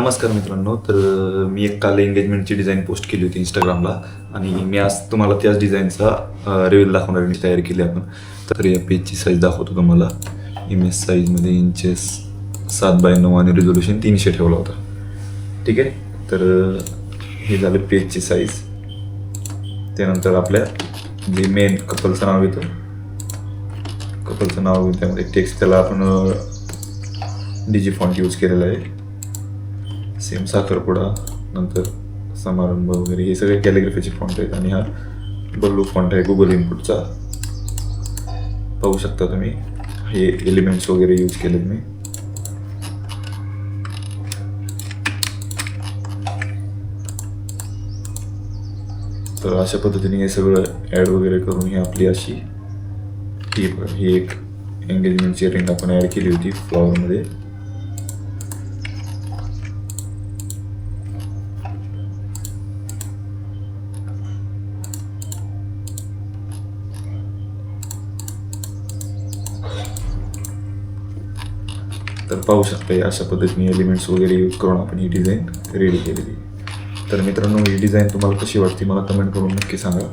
नमस्कार मित्रांनो. तर मी एक काल एंगेजमेंटची डिझाईन पोस्ट केली होती इंस्टाग्रामला आणि मी आज तुम्हाला त्याच डिझाईनचा रिव्ह्यू दाखवण्यासाठी तयारी केली आपण. तर या पेजची साईज दाखवतो तुम्हाला. इमेज साईजमध्ये इंचेस 7x9 आणि रिझोल्युशन 300 ठेवला होता. ठीक आहे. तर हे झालं पेजची साईज. त्यानंतर आपल्या जे मेन कपलचं नाव येतं, त्यामध्ये टेक्स्ट त्याला आपण डीजी फॉन्ट यूज केलेला आहे. सेम साखरपुडा, नंतर समारंभ वगैरे हे सगळे कॅलिग्राफीचे फॉन्ट आहेत. आणि हा बल्लू फॉन्ट आहे गुगल इनपुटचा. पाहू शकता तुम्ही, हे एलिमेंट्स वगैरे यूज केलेत मी. तर अशा पद्धतीने हे सगळं ॲड वगैरे करून ही आपली अशी ही एक एंगेजमेंटची रिंग आपण ॲड केली होती फ्लॉवरमध्ये. तर पाहू शकता अशा पद्धतीने एलिमेंट्स वगैरे यूज करून आपण ही डिझाईन रेडी केलेली. तर मित्रांनो, ही डिझाईन तुम्हाला कशी वाटते मला कमेंट करून नक्की सांगा.